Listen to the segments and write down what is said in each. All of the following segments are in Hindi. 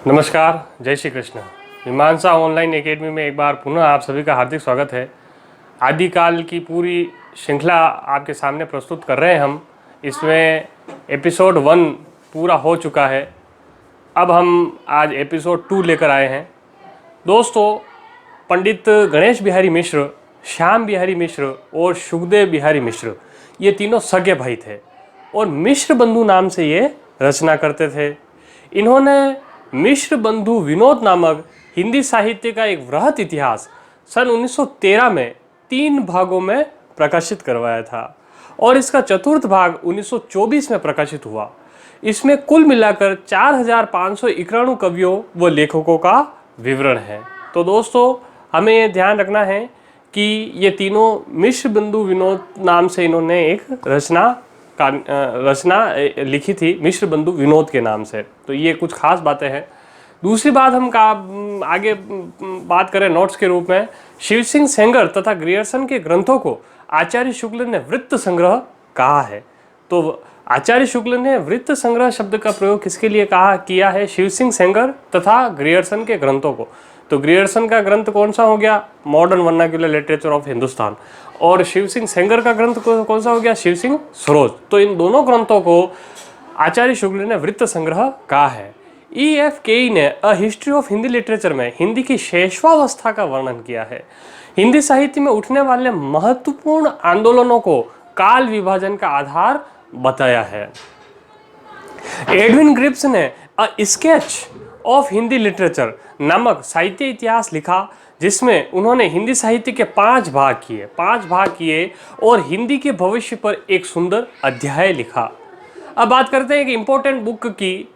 नमस्कार, जय श्री कृष्ण। मीमांसा ऑनलाइन एकेडमी में एक बार पुनः आप सभी का हार्दिक स्वागत है। आदिकाल की पूरी श्रृंखला आपके सामने प्रस्तुत कर रहे हैं हम। इसमें एपिसोड 1 पूरा हो चुका है। अब हम आज एपिसोड 2 लेकर आए हैं। दोस्तों, पंडित गणेश बिहारी मिश्र, श्याम बिहारी मिश्र और सुखदेव बिहारी मिश्र, ये तीनों सगे भाई थे और मिश्र बंधु नाम से ये रचना करते थे। इन्होंने मिश्र बंधु विनोद नामक हिंदी साहित्य का एक वृहत इतिहास सन 1913 में 3 भागों में प्रकाशित करवाया था और इसका चतुर्थ भाग 1924 में प्रकाशित हुआ। इसमें कुल मिलाकर 4591 कवियों व लेखकों का विवरण है। तो दोस्तों, हमें ये ध्यान रखना है कि ये तीनों मिश्र बंधु विनोद नाम से इन्होंने एक रचना लिखी थी, मिश्र बंधु विनोद के नाम से। तो ये कुछ खास बातें हैं। दूसरी बात हम आगे बात करें नोट्स के रूप में, शिव सिंह सेंगर तथा ग्रियर्सन के ग्रंथों को आचार्य शुक्ल ने वृत्त संग्रह कहा है। तो आचार्य शुक्ल ने वृत्त संग्रह शब्द का प्रयोग किसके लिए किया है? शिव सिंह सेंगर तथा ग्रियर्सन के ग्रंथों को। तो ग्रियर्सन का ग्रंथ कौन सा हो गया? Modern vernacular literature of Hindustan. और शिव सिंह सेंगर का ग्रंथ कौन सा हो गया? शिव सिंह सरोज। तो इन दोनों ग्रंथों को आचार्य शुक्ल ने वृत्त संग्रह कहा है। E.F. केई ने a history of Hindi literature में हिंदी की शेषवावस्था का वर्णन किया है। हिंदी साहित्य में उठने वाले महत्वपूर्ण आंदोलनों को काल विभाजन का आधार बताया है। एडविन ग्रिप्स ने a sketch of Hindi literature नामक साहित्य इतिहास लिखा, जिसमें उन्होंने हिंदी साहित्य के 5 भाग किए और हिंदी के भविष्य पर एक सुंदर अध्याय लिखा। अब बात करते हैं कि इंपॉर्टेंट बुक की,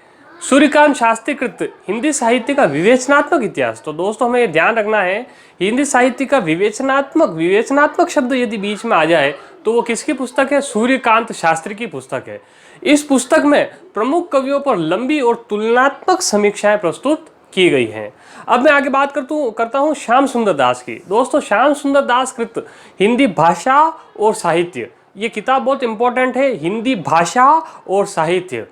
सूर्यकांत शास्त्री कृत हिंदी साहित्य का विवेचनात्मक इतिहास। तो दोस्तों, हमें ये ध्यान रखना है, हिंदी साहित्य का विवेचनात्मक शब्द यदि बीच में आ जाए तो वो किसकी पुस्तक है? सूर्यकांत शास्त्री की पुस्तक है। इस पुस्तक में प्रमुख कवियों पर लंबी और तुलनात्मक समीक्षाएं प्रस्तुत की गई हैं। अब मैं आगे बात करता हूँ श्याम सुंदर दास की। दोस्तों, श्याम सुंदर दास कृत हिंदी भाषा और साहित्य, ये किताब बहुत इंपॉर्टेंट है। हिंदी भाषा और साहित्य,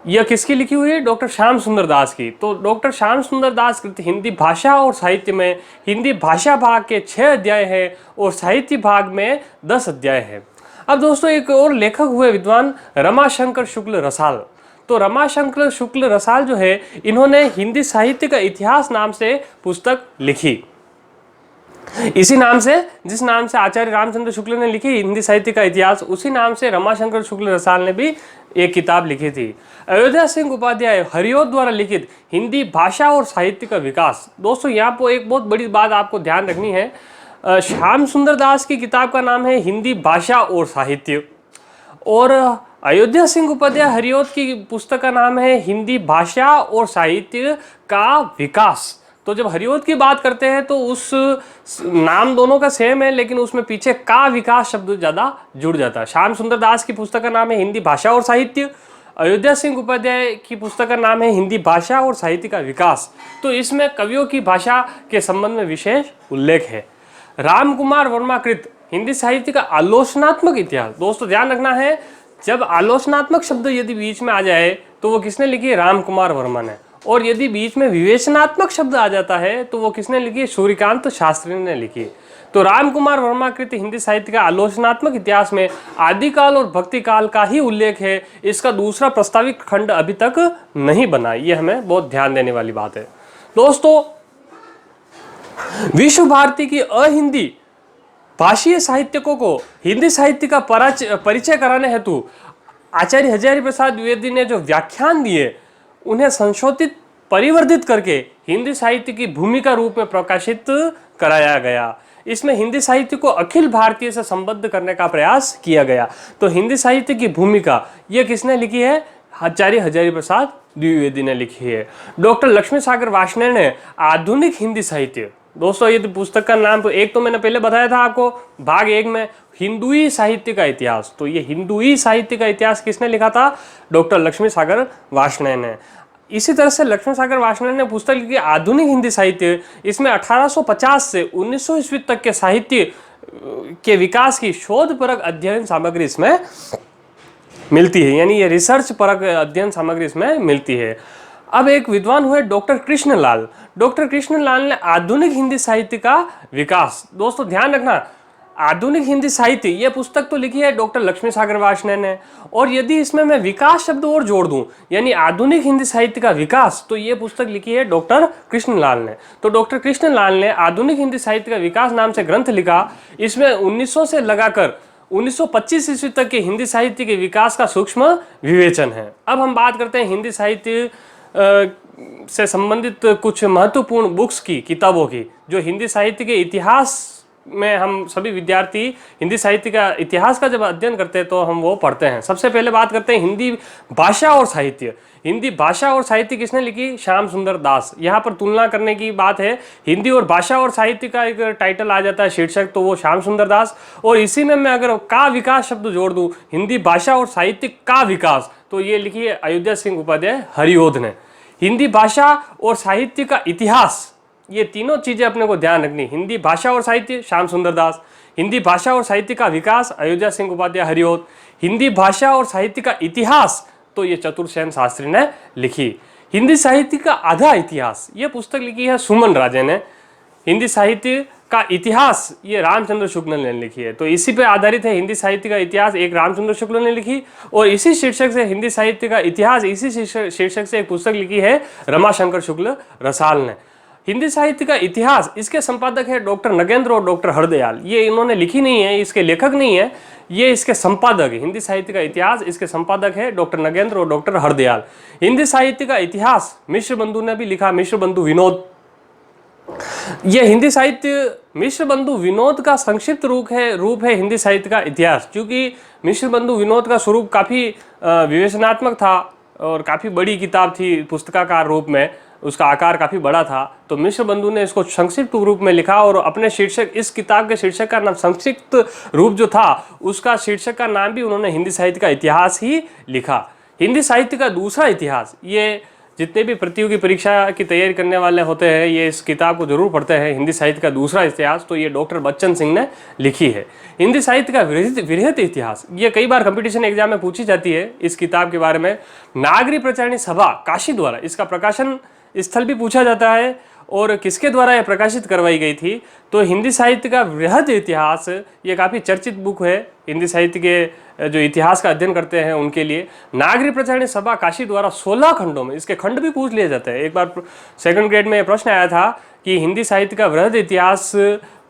यह किसकी लिखी हुई है? डॉक्टर श्याम सुंदर दास की। तो डॉक्टर श्याम सुंदर दास कृत हिंदी भाषा और साहित्य में हिंदी भाषा भाग के 6 अध्याय हैं और साहित्य भाग में 10 अध्याय हैं। अब दोस्तों, एक और लेखक हुए विद्वान रमाशंकर शुक्ल रसाल। तो रमाशंकर शुक्ल रसाल जो है, इन्होंने हिंदी साहित्य का इतिहास नाम से पुस्तक लिखी। इसी नाम से, जिस नाम से आचार्य रामचंद्र शुक्ल ने लिखी हिंदी साहित्य का इतिहास, उसी नाम से रमाशंकर शुक्ल रसाल ने भी एक किताब लिखी थी। अयोध्या सिंह उपाध्याय हरिओत द्वारा लिखित हिंदी भाषा और साहित्य का विकास। दोस्तों, यहाँ पर एक बहुत बड़ी बात आपको ध्यान रखनी है। श्याम सुंदर दास की किताब का नाम है हिंदी भाषा और साहित्य, और अयोध्या सिंह उपाध्याय हरिओत की पुस्तक का नाम है हिंदी भाषा और साहित्य का विकास। तो जब हरिओत की बात करते हैं तो उस नाम दोनों का सेम है, लेकिन उसमें पीछे का विकास शब्द ज़्यादा जुड़ जाता है। श्याम सुंदर दास की पुस्तक का नाम है हिंदी भाषा और साहित्य, अयोध्या सिंह उपाध्याय की पुस्तक का नाम है हिंदी भाषा और साहित्य का विकास। तो इसमें कवियों की भाषा के संबंध में विशेष उल्लेख है। राम कुमार वर्मा कृत हिंदी साहित्य का आलोचनात्मक इतिहास। दोस्तों, ध्यान रखना है, जब आलोचनात्मक शब्द यदि बीच में आ जाए तो वो किसने लिखी? राम कुमार वर्मा ने। और यदि बीच में विवेचनात्मक शब्द आ जाता है तो वो किसने लिखी? सूर्यकांत शास्त्री ने लिखी। तो राम कुमार वर्मा कृत हिंदी साहित्य का आलोचनात्मक इतिहास में आदिकाल और भक्ति काल का ही उल्लेख है। इसका दूसरा प्रस्तावित खंड अभी तक नहीं बना। ये हमें बहुत ध्यान देने वाली बात है। दोस्तों, विश्व भारती की अहिंदी भाषीय साहित्यकों को हिंदी साहित्य का परिचय कराने हेतु आचार्य हजारी प्रसाद द्विवेदी ने जो व्याख्यान दिए, उन्हें संशोधित परिवर्धित करके हिंदी साहित्य की भूमिका रूप में प्रकाशित कराया गया। इसमें हिंदी साहित्य को अखिल भारतीय से संबद्ध करने का प्रयास किया गया। तो हिंदी साहित्य की भूमिका ये किसने लिखी है? आचार्य हजारी प्रसाद द्विवेदी ने लिखी है। डॉक्टर लक्ष्मी सागर वार्ष्णेय ने आधुनिक हिंदी साहित्य। दोस्तों, ये पुस्तक का नाम तो एक तो मैंने पहले बताया था आपको, भाग 1 में हिंदुई साहित्य का इतिहास। तो ये हिंदुई साहित्य का इतिहास किसने लिखा था? डॉक्टर लक्ष्मी सागर वार्ष्णेय ने। इसी तरह से लक्ष्मी सागर वार्ष्णेय ने पुस्तक लिखी आधुनिक हिंदी साहित्य। इसमें 1850 से 1900 ईस्वी तक के साहित्य के विकास की शोधपरक अध्ययन सामग्री इसमें मिलती है, यानी ये रिसर्च परक अध्ययन सामग्री इसमें मिलती है। अब एक विद्वान हुए डॉक्टर कृष्णलाल। डॉक्टर कृष्णलाल ने आधुनिक हिंदी साहित्य का विकास, दोस्तों ध्यान रखना, आधुनिक हिंदी साहित्य ये पुस्तक तो लिखी है डॉक्टर लक्ष्मी सागर वार्ष्णेय ने, और यदि इसमें मैं विकास शब्द और जोड़ दूं यानी आधुनिक हिंदी साहित्य का विकास, तो ये पुस्तक लिखी है डॉक्टर कृष्णलाल ने। तो डॉक्टर कृष्णलाल ने आधुनिक हिंदी साहित्य का विकास नाम से ग्रंथ लिखा। इसमें 1900 से लगाकर 1925 ईस्वी तक के हिंदी साहित्य के विकास का सूक्ष्म विवेचन है। अब हम बात करते हैं हिंदी साहित्य से संबंधित कुछ महत्वपूर्ण बुक्स की, किताबों की, जो हिंदी साहित्य के इतिहास में हम सभी विद्यार्थी हिंदी साहित्य का इतिहास का जब अध्ययन करते हैं तो हम वो पढ़ते हैं। सबसे पहले बात करते हैं हिंदी भाषा और साहित्य। हिंदी भाषा और साहित्य किसने लिखी? श्याम सुंदर दास। यहाँ पर तुलना करने की बात है, हिंदी और भाषा और साहित्य का एक टाइटल आ जाता है, शीर्षक, तो वो श्याम सुंदर दास। और इसी में मैं अगर का विकास शब्द जोड़ दूँ, हिंदी भाषा और साहित्य का विकास, तो ये लिखी है अयोध्या सिंह उपाध्याय हरिओध ने। हिंदी भाषा और साहित्य का इतिहास, ये तीनों चीजें अपने को ध्यान रखनी। हिंदी भाषा और साहित्य श्याम सुंदर दास, हिंदी भाषा और साहित्य का विकास अयोध्या सिंह उपाध्याय हरिओध, हिंदी भाषा और साहित्य का इतिहास तो ये चतुर्सेन शास्त्री ने लिखी। हिंदी साहित्य का आधा इतिहास, ये पुस्तक लिखी है सुमन राजे ने। हिंदी साहित्य का इतिहास ये रामचंद्र शुक्ल ने लिखी है। तो इसी पे आधारित है हिंदी साहित्य का इतिहास, एक रामचंद्र शुक्ल ने लिखी, और इसी शीर्षक से हिंदी साहित्य का इतिहास, इसी शीर्षक से एक पुस्तक लिखी है रमाशंकर शुक्ल रसाल ने। हिंदी साहित्य का इतिहास, इसके संपादक है डॉक्टर नगेंद्र और डॉक्टर हरदयाल। ये इन्होंने लिखी नहीं है, इसके लेखक नहीं है, ये इसके संपादक है। हिंदी साहित्य का इतिहास, इसके संपादक है डॉक्टर नगेंद्र और डॉक्टर हरदयाल। हिंदी साहित्य का इतिहास मिश्र बंधु ने भी लिखा, मिश्र बंधु विनोद। ये हिंदी साहित्य मिश्र बंधु विनोद का संक्षिप्त रूप है हिंदी साहित्य का इतिहास, क्योंकि मिश्र बंधु विनोद का स्वरूप काफ़ी विवेचनात्मक था और काफ़ी बड़ी किताब थी पुस्तकाकार रूप में, उसका आकार काफ़ी बड़ा था। तो मिश्र बंधु ने इसको संक्षिप्त रूप में लिखा और अपने शीर्षक, इस किताब के शीर्षक का नाम, संक्षिप्त रूप जो था उसका शीर्षक का नाम भी उन्होंने हिंदी साहित्य का इतिहास ही लिखा। हिंदी साहित्य का दूसरा इतिहास, ये जितने भी प्रतियोगी परीक्षा की तैयारी करने वाले होते हैं ये इस किताब को जरूर पढ़ते हैं, हिंदी साहित्य का दूसरा इतिहास, तो ये डॉक्टर बच्चन सिंह ने लिखी है। हिंदी साहित्य का विरहित इतिहास, ये कई बार कंपटीशन एग्जाम में पूछी जाती है इस किताब के बारे में। नागरी प्रचारणी सभा काशी द्वारा इसका प्रकाशन स्थल भी पूछा जाता है और किसके द्वारा यह प्रकाशित करवाई गई थी, तो हिंदी साहित्य का वृहद इतिहास, ये काफ़ी चर्चित बुक है हिंदी साहित्य के जो इतिहास का अध्ययन करते हैं उनके लिए। नागरी प्रचारणी सभा काशी द्वारा 16 खंडों में, इसके खंड भी पूछ लिए जाते हैं। एक बार सेकंड ग्रेड में यह प्रश्न आया था कि हिंदी साहित्य का वृहद इतिहास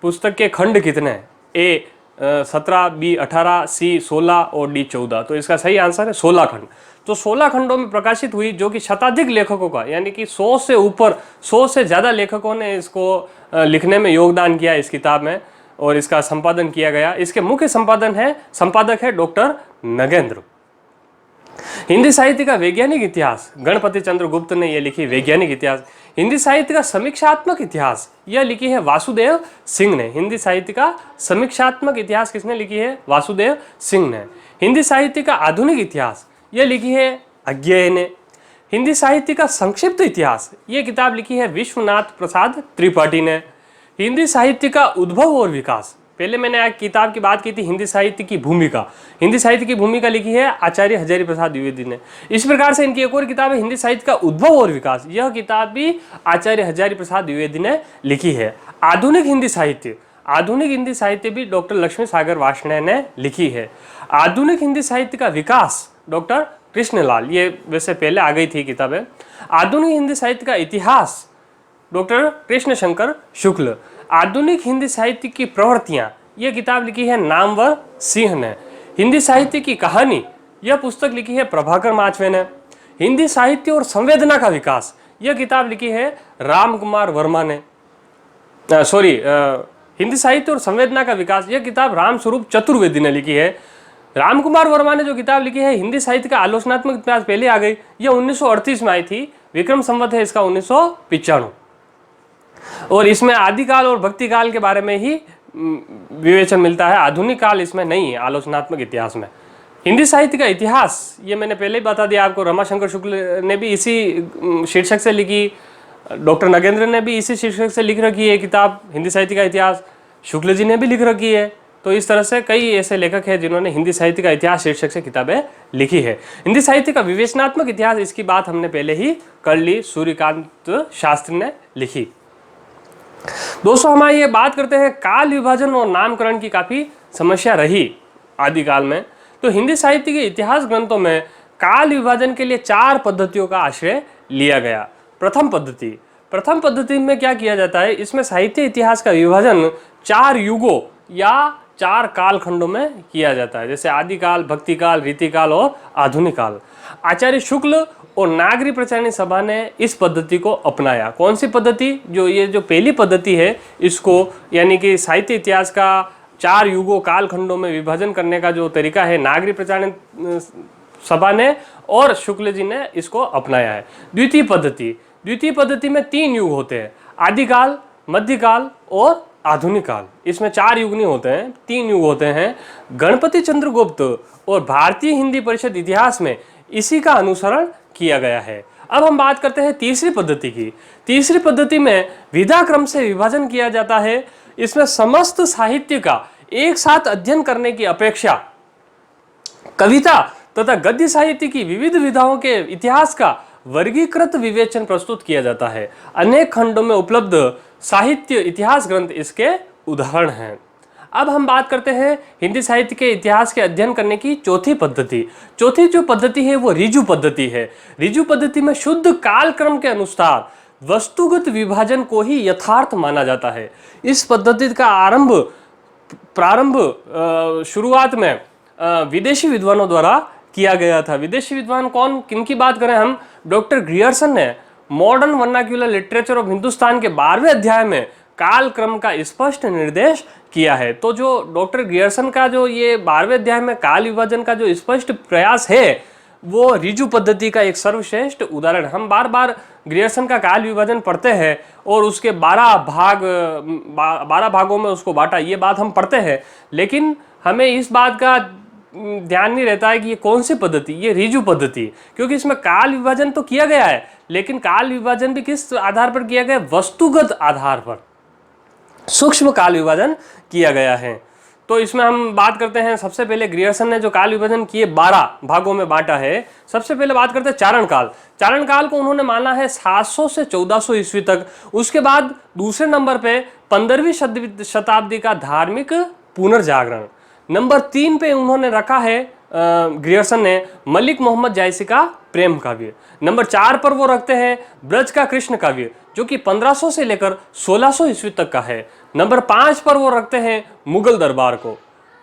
पुस्तक के खंड कितने हैं? ए 17, बी 18, सी 16 और डी 14। तो इसका सही आंसर है 16 खंड। तो 16 खंडों में प्रकाशित हुई, जो कि शताधिक लेखकों का, यानी कि 100 से ऊपर, 100 से ज़्यादा लेखकों ने इसको लिखने में योगदान किया इस किताब में, और इसका संपादन किया गया। इसके मुख्य संपादक है डॉक्टर नगेंद्र। हिंदी साहित्य का वैज्ञानिक इतिहास, गणपति चंद्र गुप्त ने यह लिखी वैज्ञानिक इतिहास। हिंदी साहित्य का समीक्षात्मक इतिहास, यह लिखी है वासुदेव सिंह ने। हिंदी साहित्य का समीक्षात्मक इतिहास किसने लिखी है? वासुदेव सिंह ने। हिंदी साहित्य का आधुनिक इतिहास, यह लिखी है अज्ञेय ने। हिंदी साहित्य का संक्षिप्त इतिहास, यह किताब लिखी है विश्वनाथ प्रसाद त्रिपाठी ने। हिंदी साहित्य का उद्भव और विकास, पहले मैंने एक किताब की बात की थी हिंदी साहित्य की भूमिका। हिंदी साहित्य की भूमिका लिखी है आचार्य हजारी प्रसाद द्विवेदी ने। इस प्रकार से इनकी एक और किताब है हिंदी साहित्य का उद्भव और विकास, यह किताब भी आचार्य हजारी प्रसाद द्विवेदी ने लिखी है। आधुनिक हिंदी साहित्य भी डॉक्टर लक्ष्मी सागर वार्ष्णेय ने लिखी है। आधुनिक हिंदी साहित्य का विकास डॉक्टर कृष्णलाल, ये वैसे पहले आ गई थी किताबें। आधुनिक हिंदी साहित्य का इतिहास डॉक्टर कृष्ण शंकर शुक्ल। आधुनिक हिंदी साहित्य की प्रवृत्तियां, यह किताब लिखी है नामवर सिंह ने। हिंदी साहित्य की कहानी, यह पुस्तक लिखी है प्रभाकर माचवे ने। हिंदी साहित्य और संवेदना का विकास, यह किताब लिखी है राम कुमार वर्मा ने। हिंदी साहित्य और संवेदना का विकास, यह किताब राम स्वरूप चतुर्वेदी ने लिखी है। राम कुमार वर्मा ने जो किताब लिखी है हिंदी साहित्य का आलोचनात्मक इतिहास, पहले आ गई, यह 1938 में आई थी। विक्रम संवत है इसका 1995, और इसमें आदिकाल और भक्ति काल के बारे में ही विवेचन मिलता है, आधुनिक काल इसमें नहीं है आलोचनात्मक इतिहास में। हिंदी साहित्य का इतिहास, ये मैंने पहले ही बता दिया आपको, रमाशंकर शुक्ल ने भी इसी शीर्षक से लिखी, डॉक्टर नगेंद्र ने भी इसी शीर्षक से लिख रखी है किताब हिंदी साहित्य का इतिहास, शुक्ल जी ने भी लिख रखी है। तो इस तरह से कई ऐसे लेखक हैं जिन्होंने हिंदी साहित्य का इतिहास शीर्षक से किताबें लिखी है। हिंदी साहित्य का विवेचनात्मक इतिहास, इसकी बात हमने पहले ही कर ली, सूर्यकांत शास्त्री ने लिखी। दोस्तों हमारी ये बात करते हैं काल विभाजन और नामकरण की काफी समस्या रही आदिकाल में। तो हिंदी साहित्य के इतिहास ग्रंथों में काल विभाजन के लिए 4 पद्धतियों का आश्रय लिया गया। प्रथम पद्धति में क्या किया जाता है, इसमें साहित्य इतिहास का विभाजन 4 युगों या 4 कालखंडों में किया जाता है, जैसे आदिकाल, भक्तिकाल, रीतिकाल और आधुनिक काल। आचार्य शुक्ल और नागरी प्रचारणी सभा ने इस पद्धति को अपनाया। कौन सी पद्धति? जो पहली पद्धति है, इसको यानी कि साहित्य इतिहास का 4 युगों कालखंडों में विभाजन करने का जो तरीका है, नागरी प्रचारणी सभा ने और शुक्ल जी ने इसको अपनाया है। द्वितीय पद्धति में 3 युग होते हैं, आदिकाल, मध्यकाल और आधुनिक काल। इसमें 4 युग नहीं होते हैं, 3 युग होते हैं। गणपति चंद्रगुप्त और भारतीय हिंदी परिषद इतिहास में इसी का अनुसरण किया गया है। अब हम बात करते हैं तीसरी पद्धति की। तीसरी पद्धति में विधा क्रम से विभाजन किया जाता है। इसमें समस्त साहित्य का एक साथ अध्ययन करने की अपेक्षा कविता तथा गद्य साहित्य की विविध विधाओं के इतिहास का वर्गीकृत विवेचन प्रस्तुत किया जाता है। अनेक खंडों में उपलब्ध साहित्य इतिहास ग्रंथ इसके उदाहरण हैं। अब हम बात करते हैं हिंदी साहित्य के इतिहास के अध्ययन करने की चौथी पद्धति। चौथी जो पद्धति है वो ऋजु पद्धति है। ऋजु पद्धति में शुद्ध कालक्रम के अनुसार वस्तुगत विभाजन को ही यथार्थ माना जाता है। इस पद्धति का प्रारंभ शुरुआत में विदेशी विद्वानों द्वारा किया गया था। विदेशी विद्वान कौन, किनकी बात करें हम? डॉक्टर ग्रियर्सन ने modern vernacular literature of Hindustan के 12वें अध्याय में काल क्रम का स्पष्ट निर्देश किया है। तो जो डॉक्टर ग्रियर्सन का जो ये 12वें अध्याय में काल विभाजन का जो स्पष्ट प्रयास है, वो ऋजु पद्धति का एक सर्वश्रेष्ठ उदाहरण। हम बार बार ग्रियर्सन का काल विभाजन पढ़ते हैं और उसके 12 भागों में उसको बांटा, ये बात हम पढ़ते हैं, लेकिन हमें इस बात का ध्यान नहीं रहता है कि ये कौन सी पद्धति, ये ऋजु पद्धति, क्योंकि इसमें काल विभाजन तो किया गया है, लेकिन काल विभाजन भी किस आधार पर किया गया? वस्तुगत आधार पर सूक्ष्म काल विभाजन किया गया है। तो इसमें हम बात करते हैं, सबसे पहले ग्रियर्सन ने जो काल विभाजन किए 12 भागों में बांटा है। सबसे पहले बात करते हैं चारण काल। चारण काल को उन्होंने माना है 700 से 1400 ईस्वी तक। उसके बाद दूसरे नंबर पे 15वीं शताब्दी का धार्मिक पुनर्जागरण। नंबर 3 पे उन्होंने रखा है ग्रियर्सन ने मलिक मोहम्मद जायसी का प्रेम काव्य। नंबर 4 पर वो रखते हैं ब्रज का कृष्ण काव्य, जो कि 1500 से लेकर 1600 ईस्वी तक का है। नंबर 5 पर वो रखते हैं मुगल दरबार को।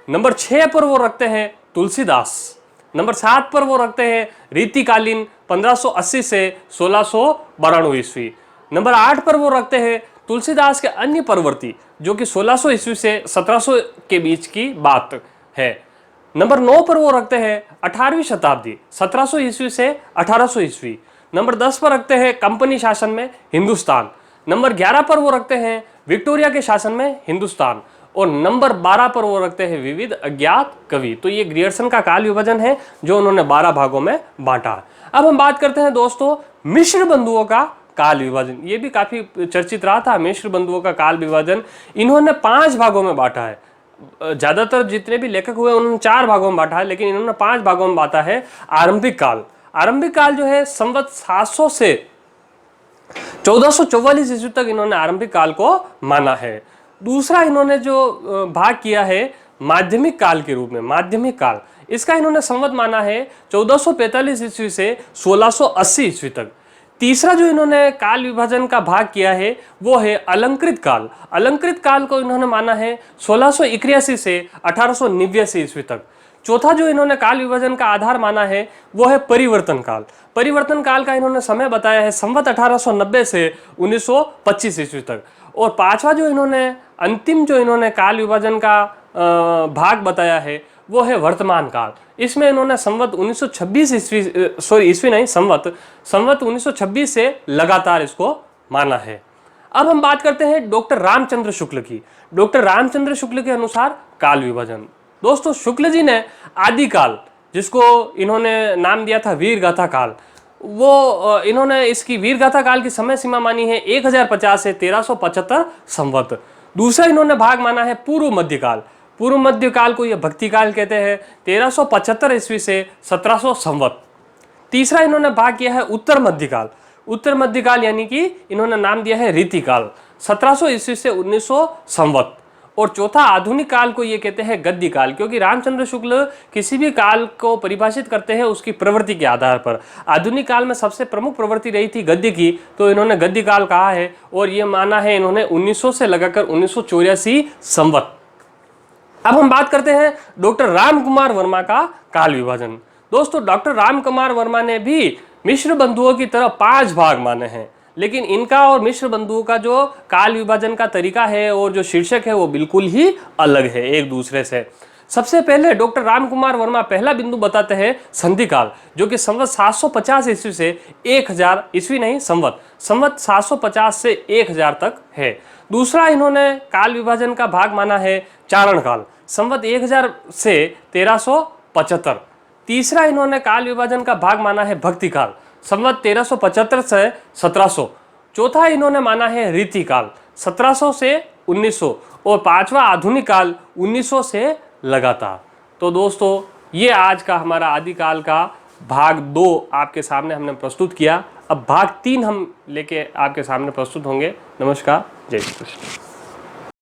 नंबर 6 पर वो रखते हैं तुलसीदास। नंबर 7 पर वो रखते हैं रीतिकालीन 1580 से 1692 ईस्वी। नंबर 8 पर वो रखते हैं तुलसीदास के अन्य परवर्ती, जो कि 1600 ईस्वी से 1700 के बीच की बात है। नंबर 9 पर वो रखते हैं 18वीं शताब्दी 1700 ईस्वी से 1800 ईस्वी। नंबर 10 पर रखते हैं कंपनी शासन में हिंदुस्तान। नंबर 11 पर वो रखते हैं विक्टोरिया के शासन में हिंदुस्तान। और नंबर 12 पर वो रखते हैं विविध अज्ञात कवि। तो ये ग्रियर्सन का काल विभाजन है जो उन्होंने 12 भागों में बांटा। अब हम बात करते हैं दोस्तों मिश्र बंधुओं का काल विभाजन। ये भी काफी चर्चित रहा था, मिश्र बंधुओं का काल विभाजन। इन्होंने 5 भागों में बांटा है। ज्यादातर जितने भी लेखक हुए उन्होंने 4 भागों में बांटा है, लेकिन इन्होंने 5 भागों में बांटा है। आरंभिक काल जो है संवत 700 से 1444 ईस्वी तक इन्होंने आरंभिक काल को माना है। दूसरा इन्होंने जो भाग किया है माध्यमिक काल के रूप में, माध्यमिक काल, इसका इन्होंने संवत माना है 1445 ईस्वी से 1680 ईस्वी तक। तीसरा जो इन्होंने काल विभाजन का भाग किया है वो है अलंकृत काल। अलंकृत काल को इन्होंने माना है 1681 से 1889 ईस्वी तक। चौथा जो इन्होंने काल विभाजन का आधार माना है वो है परिवर्तन काल। परिवर्तन काल का इन्होंने समय बताया है संवत 1890 से 1925 ईस्वी तक। और पांचवा जो इन्होंने अंतिम जो इन्होंने काल विभाजन का भाग बताया है वो है वर्तमान काल। इसमें इन्होंने संवत 1926 संवत 1926 से लगातार इसको माना है। अब हम बात करते हैं डॉक्टर रामचंद्र शुक्ल की। डॉक्टर रामचंद्र शुक्ल के अनुसार काल विभाजन। दोस्तों शुक्ल जी ने आदिकाल, जिसको इन्होंने नाम दिया था वीर गाथा काल, वो इन्होंने इसकी वीर गाथा काल की समय सीमा मानी है 1050 से 1375 संवत। दूसरा इन्होंने भाग माना है पूर्व मध्यकाल। पूर्व मध्यकाल को ये भक्ति काल कहते हैं, 1375 ईस्वी से 1700 संवत। तीसरा इन्होंने भाग किया है उत्तर मध्यकाल। उत्तर मध्यकाल यानी कि इन्होंने नाम दिया है रीतिकाल, 1700 ईस्वी से 1900 संवत। और चौथा आधुनिक काल को ये कहते हैं गद्य काल, क्योंकि रामचंद्र शुक्ल किसी भी काल को परिभाषित करते हैं उसकी प्रवृत्ति के आधार पर। आधुनिक काल में सबसे प्रमुख प्रवृत्ति रही थी गद्य की, तो इन्होंने गद्य काल कहा है और ये माना है इन्होंने 1900 से लगाकर 1984 संवत। अब हम बात करते हैं डॉक्टर राम कुमार वर्मा का काल विभाजन। दोस्तों, डॉक्टर राम कुमार वर्मा ने भी मिश्र बंधुओं की तरह 5 भाग माने हैं, लेकिन इनका और मिश्र बंधुओं का जो काल विभाजन का तरीका है और जो शीर्षक है वो बिल्कुल ही अलग है एक दूसरे से। सबसे पहले डॉक्टर राम कुमार वर्मा पहला बिंदु बताते हैं संधि काल, जो कि संवत 750 ईस्वी से 1000 ईस्वी नहीं संवत 750 से 1000 तक है। दूसरा इन्होंने काल विभाजन का भाग माना है चारण काल, संवत 1000 से 1375। तीसरा इन्होंने काल विभाजन का भाग माना है भक्ति काल, संवत 1375 से 1700। चौथा इन्होंने माना है रीति काल, 1700 से 1900। और पांचवा आधुनिक काल 1900 से लगातार। तो दोस्तों, ये आज का हमारा आदिकाल का भाग 2 आपके सामने हमने प्रस्तुत किया। अब भाग 3 हम लेके आपके सामने प्रस्तुत होंगे। नमस्कार, जय श्री कृष्ण।